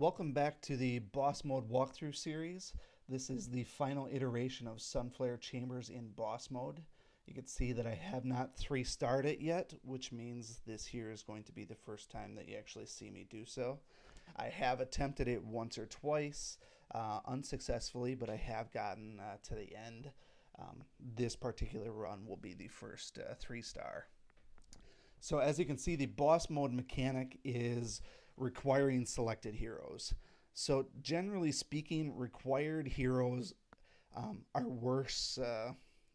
Welcome back to the Boss Mode walkthrough series. This is the final iteration of Sunflare Chambers in Boss Mode. You can see that I have not 3-starred it yet, which means this here is going to be the first time that you actually see me do so. I have attempted it once or twice, unsuccessfully, but I have gotten to the end. This particular run will be the first 3-star. So as you can see, the boss mode mechanic is requiring selected heroes. So generally speaking, required heroes are worse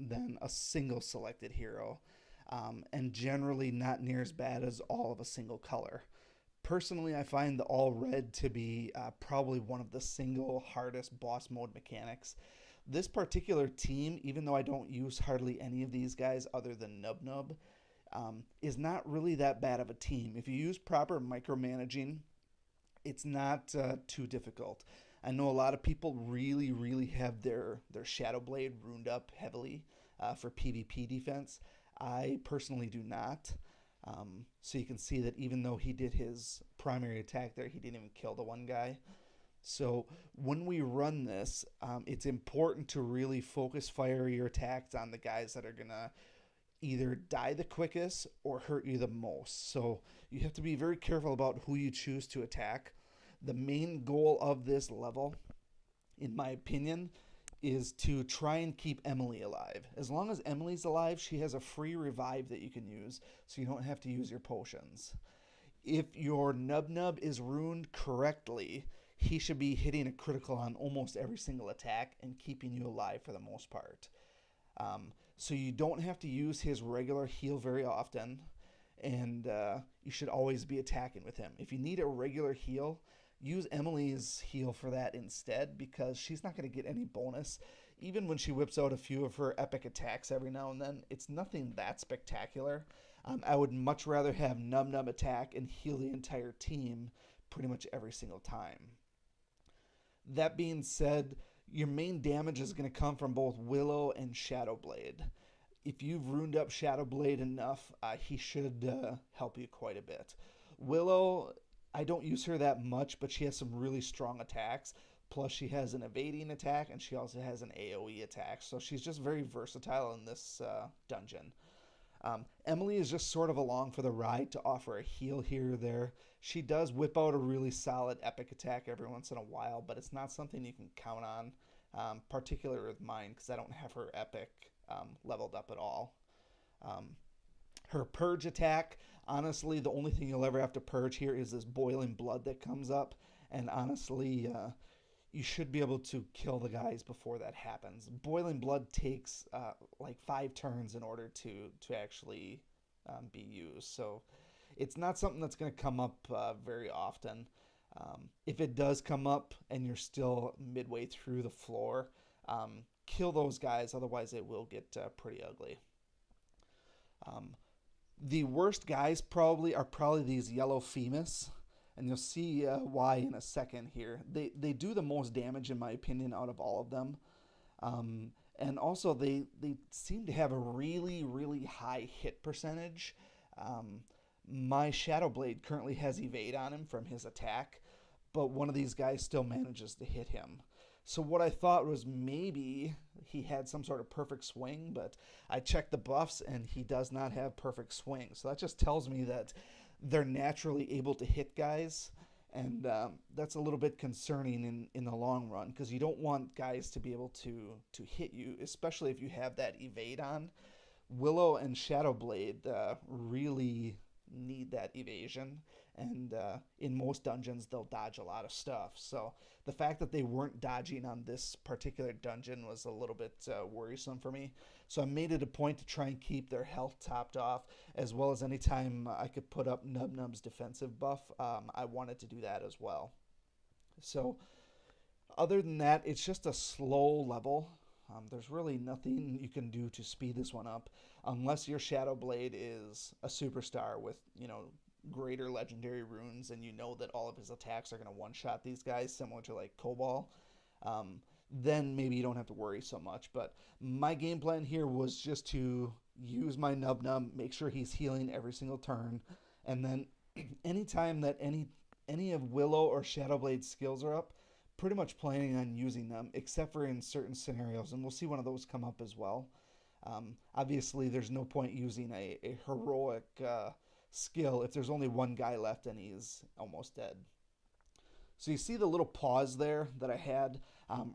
than a single selected hero, and generally not near as bad as all of a single color. Personally, I find the all red to be probably one of the single hardest boss mode mechanics. This particular team, even though I don't use hardly any of these guys other than Nub Nub, is not really that bad of a team. If you use proper micromanaging, it's not too difficult. I know a lot of people really have their Shadow Blade ruined up heavily for PvP defense. I personally do not. So you can see that even though he did his primary attack there, he didn't even kill the one guy. So when we run this, it's important to really focus fire your attacks on the guys that are going to either die the quickest or hurt you the most. So you have to be very careful about who you choose to attack. The main goal of this level, in my opinion, is to try and keep Emily alive. As long as Emily's alive, she has a free revive that you can use, so you don't have to use your potions. If your Nub Nub is ruined correctly, he should be hitting a critical on almost every single attack and keeping you alive for the most part. So you don't have to use his regular heal very often, and you should always be attacking with him. If you need a regular heal, use Emily's heal for that instead, because she's not going to get any bonus. Even when she whips out a few of her epic attacks every now and then, it's nothing that spectacular. I would much rather have Nub Nub attack and heal the entire team pretty much every single time. That being said, your main damage is going to come from both Willow and Shadow Blade. If you've ruined up Shadow Blade enough, he should help you quite a bit. Willow, I don't use her that much, but she has some really strong attacks. Plus, she has an evading attack, and she also has an AoE attack. So she's just very versatile in this dungeon. Emily is just sort of along for the ride to offer a heal here or there. She does whip out a really solid epic attack every once in a while, but it's not something you can count on, particularly with mine, because I don't have her epic leveled up at all. Her purge attack, honestly, the only thing you'll ever have to purge here is this boiling blood that comes up, and honestly, you should be able to kill the guys before that happens. Boiling blood takes like 5 turns in order to actually be used, so it's not something that's going to come up very often. If it does come up and you're still midway through the floor, kill those guys, otherwise it will get pretty ugly. The worst guys are probably these yellow Femus, and you'll see why in a second here. They do the most damage, in my opinion, out of all of them. And also, they seem to have a really high hit percentage. My Shadow Blade currently has evade on him from his attack, but one of these guys still manages to hit him. So what I thought was maybe he had some sort of perfect swing, but I checked the buffs and he does not have perfect swing. So that just tells me that they're naturally able to hit guys, and that's a little bit concerning in the long run, because you don't want guys to be able to hit you, especially if you have that evade on. Willow and Shadow Blade really need that evasion, and in most dungeons they'll dodge a lot of stuff. So the fact that they weren't dodging on this particular dungeon was a little bit worrisome for me. So I made it a point to try and keep their health topped off, as well as anytime I could put up Nub Nub's defensive buff, I wanted to do that as well. So other than that, it's just a slow level. There's really nothing you can do to speed this one up, unless your Shadow Blade is a superstar with, greater legendary runes, and you know that all of his attacks are going to one-shot these guys, similar to like Cobalt. Then maybe you don't have to worry so much. But my game plan here was just to use my Nub Nub, make sure he's healing every single turn, and then anytime that any Any of Willow or Shadowblade's skills are up, pretty much planning on using them, except for in certain scenarios, and we'll see one of those come up as well. Obviously, there's no point using a heroic skill if there's only one guy left and he's almost dead. So you see the little pause there that I had.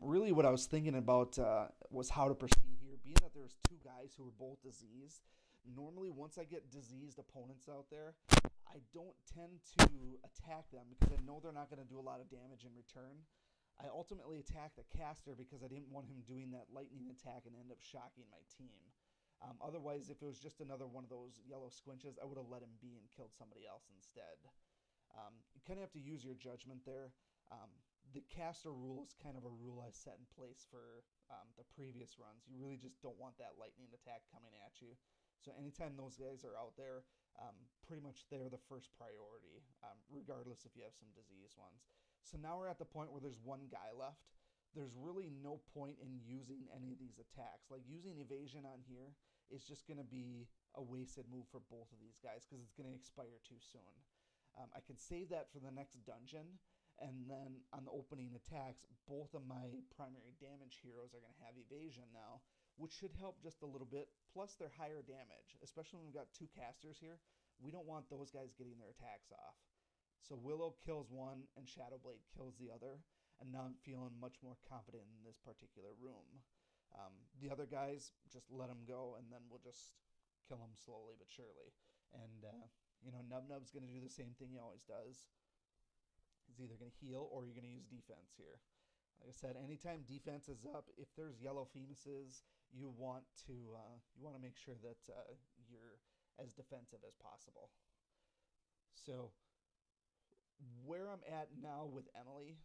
Really, what I was thinking about was how to proceed here. Being that there's two guys who are both diseased, normally once I get diseased opponents out there, I don't tend to attack them because I know they're not going to do a lot of damage in return. I ultimately attacked the caster because I didn't want him doing that lightning attack and end up shocking my team. Otherwise, if it was just another one of those yellow squinches, I would have let him be and killed somebody else instead. You kind of have to use your judgment there. Um, the caster rule is kind of a rule I set in place for the previous runs. You really just don't want that lightning attack coming at you. So anytime those guys are out there, pretty much they're the first priority, regardless if you have some diseased ones. So now we're at the point where there's one guy left. There's really no point in using any of these attacks. Like using evasion on here is just going to be a wasted move for both of these guys because it's going to expire too soon. I can save that for the next dungeon, and then on the opening attacks, both of my primary damage heroes are going to have evasion now, which should help just a little bit. Plus, they're higher damage, especially when we've got two casters here. We don't want those guys getting their attacks off. So Willow kills one, and Shadowblade kills the other, and now I'm feeling much more confident in this particular room. The other guys, just let them go, and then we'll just kill them slowly but surely. And, Nub Nub's going to do the same thing he always does. He's either going to heal or you're going to use defense here. Like I said, anytime defense is up, if there's yellow Phoenixes, you want to make sure that you're as defensive as possible. So where I'm at now with Emily,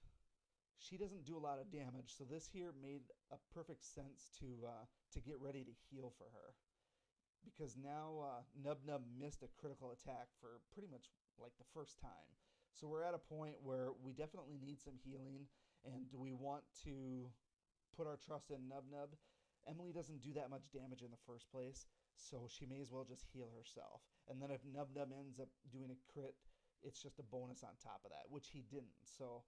she doesn't do a lot of damage, so this here made a perfect sense to get ready to heal for her, because now Nub Nub missed a critical attack for pretty much like the first time. So we're at a point where we definitely need some healing, and do we want to put our trust in Nub Nub? Emily doesn't do that much damage in the first place, so she may as well just heal herself. And then if Nub Nub ends up doing a crit, it's just a bonus on top of that, which he didn't. So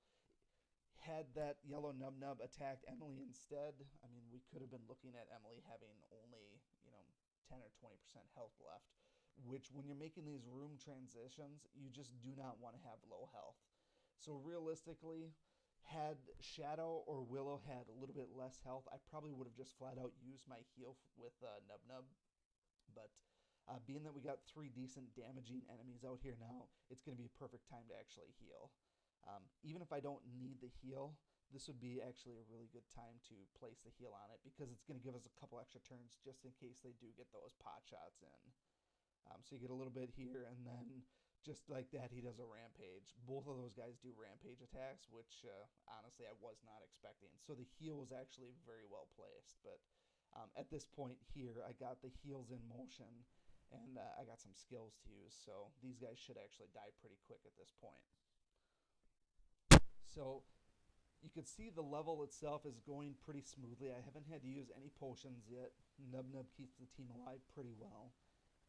had that yellow Nub Nub attacked Emily instead, I mean, we could have been looking at Emily having only, 10 or 20% health left, which when you're making these room transitions, you just do not want to have low health. So realistically, had Shadow or Willow had a little bit less health, I probably would have just flat out used my heal with Nub Nub. But being that we got three decent damaging enemies out here now, it's going to be a perfect time to actually heal. Even if I don't need the heal, this would be actually a really good time to place the heal on it because it's going to give us a couple extra turns just in case they do get those pot shots in. So you get a little bit here, and then just like that, he does a rampage. Both of those guys do rampage attacks, which honestly I was not expecting. So the heal was actually very well placed. But at this point here, I got the heals in motion, and I got some skills to use. So these guys should actually die pretty quick at this point. So you can see the level itself is going pretty smoothly. I haven't had to use any potions yet. Nub Nub keeps the team alive pretty well.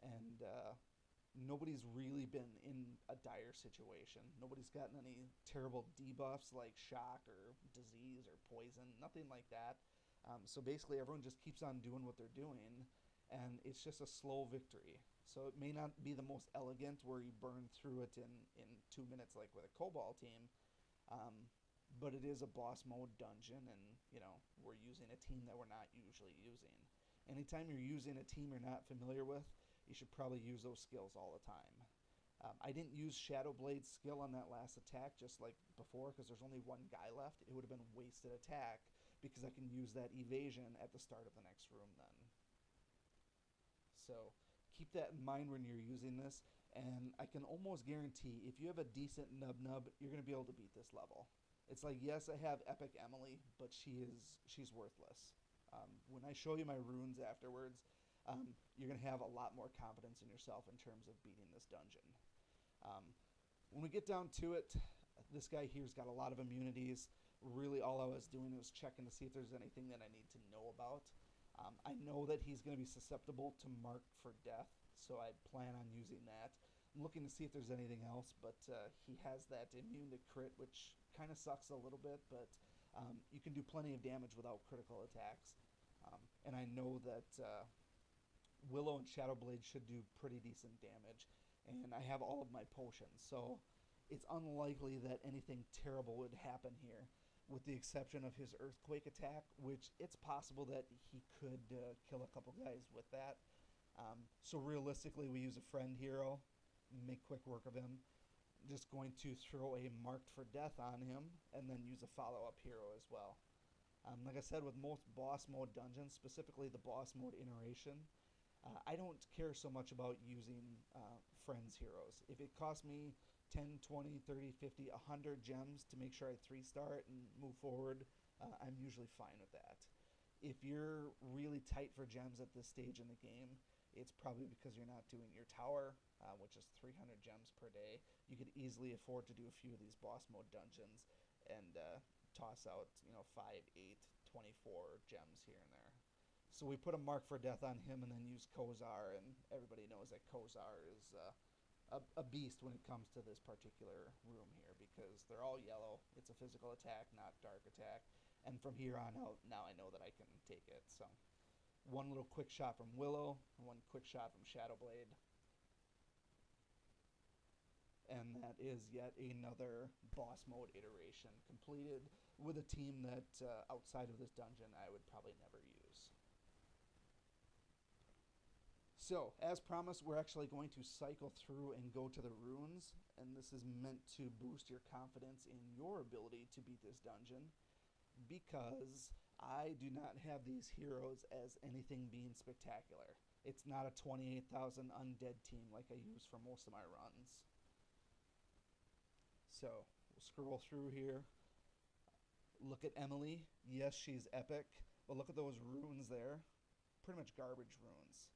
And nobody's really been in a dire situation. Nobody's gotten any terrible debuffs like shock or disease or poison, nothing like that. So basically, everyone just keeps on doing what they're doing, and it's just a slow victory. So it may not be the most elegant where you burn through it in 2 minutes like with a Cobalt team, but it is a boss mode dungeon, and we're using a team that we're not usually using. Anytime you're using a team you're not familiar with, you should probably use those skills all the time. I didn't use Shadowblade's skill on that last attack just like before because there's only one guy left. It would have been a wasted attack because I can use that evasion at the start of the next room then. So keep that in mind when you're using this, and I can almost guarantee if you have a decent Nub Nub, you're going to be able to beat this level. It's like, yes, I have Epic Emily, but she's worthless. When I show you my runes afterwards, you're going to have a lot more confidence in yourself in terms of beating this dungeon. When we get down to it, this guy here's got a lot of immunities. Really all I was doing was checking to see if there's anything that I need to know about. I know that he's going to be susceptible to Mark for Death, so I plan on using that. I'm looking to see if there's anything else, but he has that immune to crit, which kind of sucks a little bit, but you can do plenty of damage without critical attacks. And I know that Willow and Shadowblade should do pretty decent damage, and I have all of my potions, so it's unlikely that anything terrible would happen here, with the exception of his Earthquake attack, which it's possible that he could kill a couple guys with that. So realistically, we use a friend hero, make quick work of him. Just going to throw a Marked for Death on him, and then use a follow-up hero as well. Like I said, with most boss mode dungeons, specifically the boss mode iteration, I don't care so much about using friends heroes. If it costs me 10, 20, 30, 50, 100 gems to make sure I 3-star it and move forward, I'm usually fine with that. If you're really tight for gems at this stage in the game, it's probably because you're not doing your tower, which is 300 gems per day. You could easily afford to do a few of these boss mode dungeons and toss out, 5, 8, 24 gems here and there. So we put a Mark for Death on him and then use Kozar, and everybody knows that Kozar is a beast when it comes to this particular room here because they're all yellow. It's a physical attack, not dark attack. And from here on out, now I know that I can take it. So one little quick shot from Willow, and one quick shot from Shadowblade. And that is yet another boss mode iteration completed with a team that outside of this dungeon I would probably never use. So, as promised, we're actually going to cycle through and go to the runes, and this is meant to boost your confidence in your ability to beat this dungeon, because I do not have these heroes as anything being spectacular. It's not a 28,000 undead team like I use for most of my runs. So, we'll scroll through here. Look at Emily. Yes, she's epic, but look at those runes there. Pretty much garbage runes.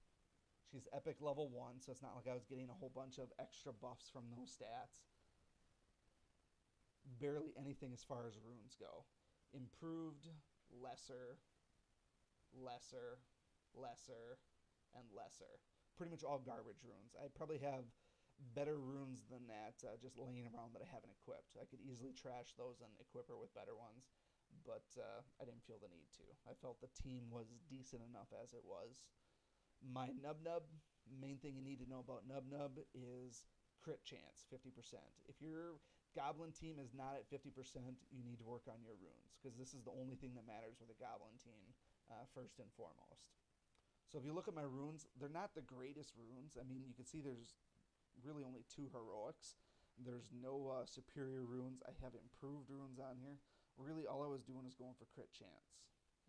She's epic level 1, so it's not like I was getting a whole bunch of extra buffs from those stats. Barely anything as far as runes go. Improved, lesser, lesser, lesser, and lesser. Pretty much all garbage runes. I probably have better runes than that just laying around that I haven't equipped. I could easily trash those and equip her with better ones, but I didn't feel the need to. I felt the team was decent enough as it was. My Nub Nub, main thing you need to know about Nub Nub is crit chance, 50%. If your Goblin team is not at 50%, you need to work on your runes, because this is the only thing that matters with a Goblin team, first and foremost. So if you look at my runes, they're not the greatest runes. I mean, you can see there's really only 2 heroics. There's no superior runes. I have improved runes on here. Really, all I was doing is going for crit chance.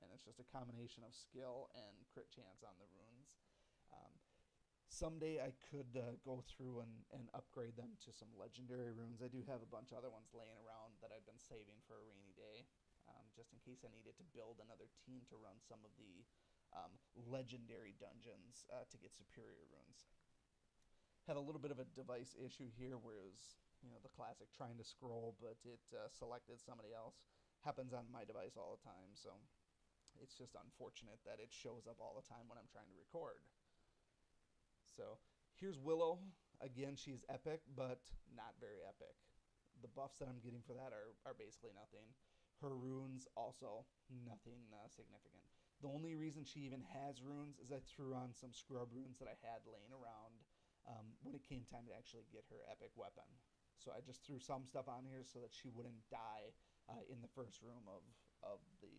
And it's just a combination of skill and crit chance on the runes. Someday I could go through and upgrade them to some legendary runes. I do have a bunch of other ones laying around that I've been saving for a rainy day, just in case I needed to build another team to run some of the legendary dungeons to get superior runes. Had a little bit of a device issue here where it was, the classic trying to scroll, but it selected somebody else. Happens on my device all the time, so it's just unfortunate that it shows up all the time when I'm trying to record. So here's Willow. Again, she's epic, but not very epic. The buffs that I'm getting for that are basically nothing. Her runes also nothing significant. The only reason she even has runes is I threw on some scrub runes that I had laying around when it came time to actually get her epic weapon. So I just threw some stuff on here so that she wouldn't die in the first room of the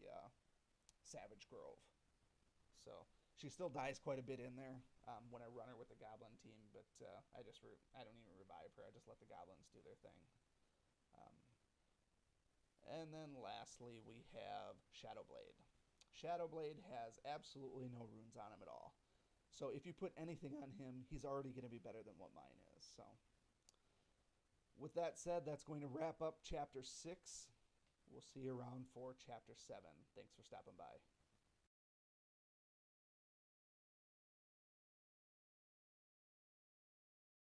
Savage Grove. So she still dies quite a bit in there when I run her with the Goblin team, but I don't even revive her. I just let the Goblins do their thing. And then lastly, we have Shadowblade. Shadowblade has absolutely no runes on him at all. So if you put anything on him, he's already going to be better than what mine is. So with that said, that's going to wrap up Chapter 6. We'll see you around for Chapter 7. Thanks for stopping by.